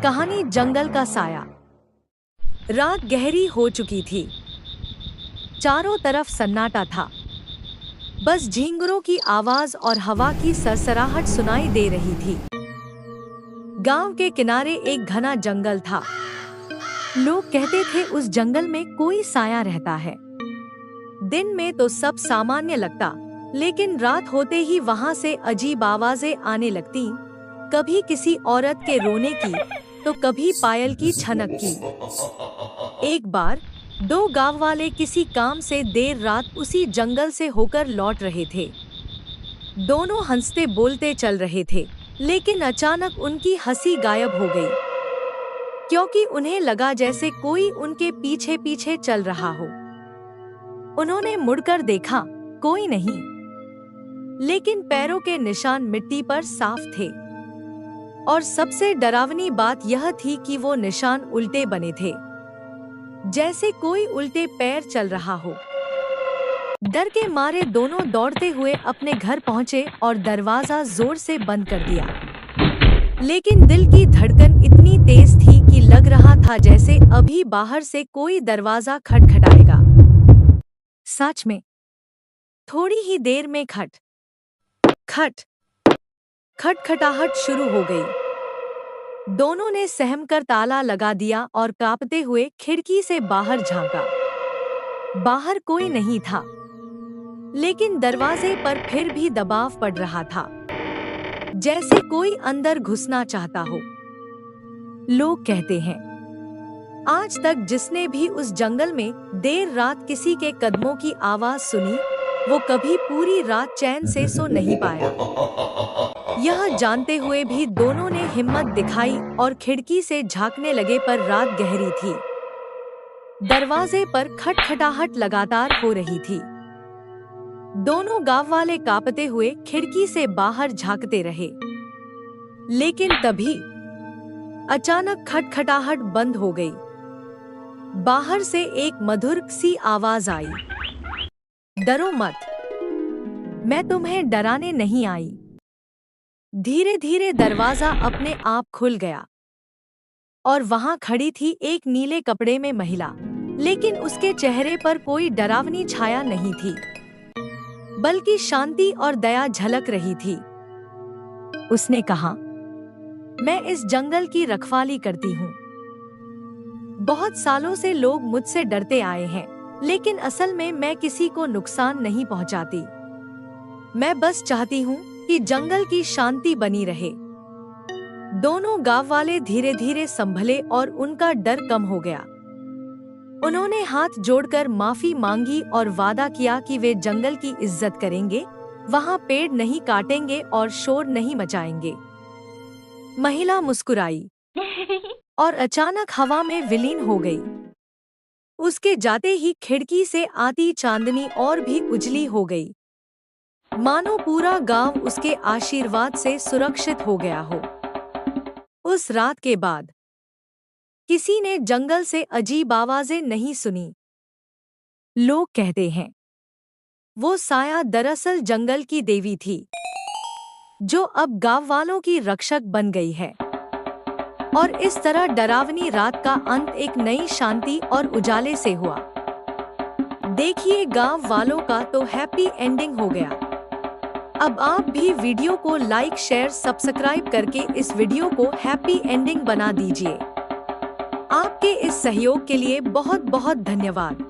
कहानी जंगल का साया। रात गहरी हो चुकी थी। चारों तरफ सन्नाटा था। बस झींगुरों की आवाज और हवा की सरसराहट सुनाई दे रही थी। गांव के किनारे एक घना जंगल था। लोग कहते थे उस जंगल में कोई साया रहता है। दिन में तो सब सामान्य लगता, लेकिन रात होते ही वहां से अजीब आवाजें आने लगती। कभी किसी औरत के रोने की, तो कभी पायल की छनक की। एक बार दो गांव वाले किसी काम से देर रात उसी जंगल से होकर लौट रहे थे। दोनों हंसते बोलते चल रहे थे, लेकिन अचानक उनकी हंसी गायब हो गई, क्योंकि उन्हें लगा जैसे कोई उनके पीछे पीछे चल रहा हो। उन्होंने मुड़कर देखा, कोई नहीं, लेकिन पैरों के निशान मिट्टी पर साफ थे। और सबसे डरावनी बात यह थी कि वो निशान उल्टे बने थे, जैसे कोई उल्टे पैर चल रहा हो। डर के मारे दोनों दौड़ते हुए अपने घर पहुंचे और दरवाजा जोर से बंद कर दिया। लेकिन दिल की धड़कन इतनी तेज थी कि लग रहा था जैसे अभी बाहर से कोई दरवाजा खटखटाएगा। सच में थोड़ी ही देर में खटखटाहट शुरू हो गई। दोनों ने सहमकर ताला लगा दिया और कांपते हुए खिड़की से बाहर झांका। बाहर कोई नहीं था, लेकिन दरवाजे पर फिर भी दबाव पड़ रहा था, जैसे कोई अंदर घुसना चाहता हो। लोग कहते हैं, आज तक जिसने भी उस जंगल में देर रात किसी के कदमों की आवाज सुनी, वो कभी पूरी रात चैन से सो नहीं पाया। यह जानते हुए भी दोनों ने हिम्मत दिखाई और खिड़की से झांकने लगे, पर रात गहरी थी। दरवाजे पर खटखटाहट लगातार हो रही थी। दोनों गांव वाले कांपते हुए खिड़की से बाहर झांकते रहे, लेकिन तभी अचानक खटखटाहट बंद हो गई। बाहर से एक मधुर सी आवाज आई, डरो मत, मैं तुम्हें डराने नहीं आई। धीरे धीरे दरवाजा अपने आप खुल गया और वहां खड़ी थी एक नीले कपड़े में महिला, लेकिन उसके चेहरे पर कोई डरावनी छाया नहीं थी, बल्कि शांति और दया झलक रही थी। उसने कहा, मैं इस जंगल की रखवाली करती हूँ। बहुत सालों से लोग मुझसे डरते आए हैं, लेकिन असल में मैं किसी को नुकसान नहीं पहुंचाती। मैं बस चाहती हूँ कि जंगल की शांति बनी रहे। दोनों गांव वाले धीरे धीरे संभले और उनका डर कम हो गया। उन्होंने हाथ जोड़कर माफी मांगी और वादा किया कि वे जंगल की इज्जत करेंगे, वहां पेड़ नहीं काटेंगे और शोर नहीं मचाएंगे। महिला मुस्कुराई और अचानक हवा में विलीन हो गई। उसके जाते ही खिड़की से आती चांदनी और भी उजली हो गई, मानो पूरा गांव उसके आशीर्वाद से सुरक्षित हो गया हो। उस रात के बाद किसी ने जंगल से अजीब आवाजें नहीं सुनी। लोग कहते हैं, वो साया दरअसल जंगल की देवी थी, जो अब गांव वालों की रक्षक बन गई है। और इस तरह डरावनी रात का अंत एक नई शांति और उजाले से हुआ। देखिए, गांव वालों का तो हैप्पी एंडिंग हो गया। अब आप भी वीडियो को लाइक, शेयर, सब्सक्राइब करके इस वीडियो को हैप्पी एंडिंग बना दीजिए। आपके इस सहयोग के लिए बहुत बहुत धन्यवाद।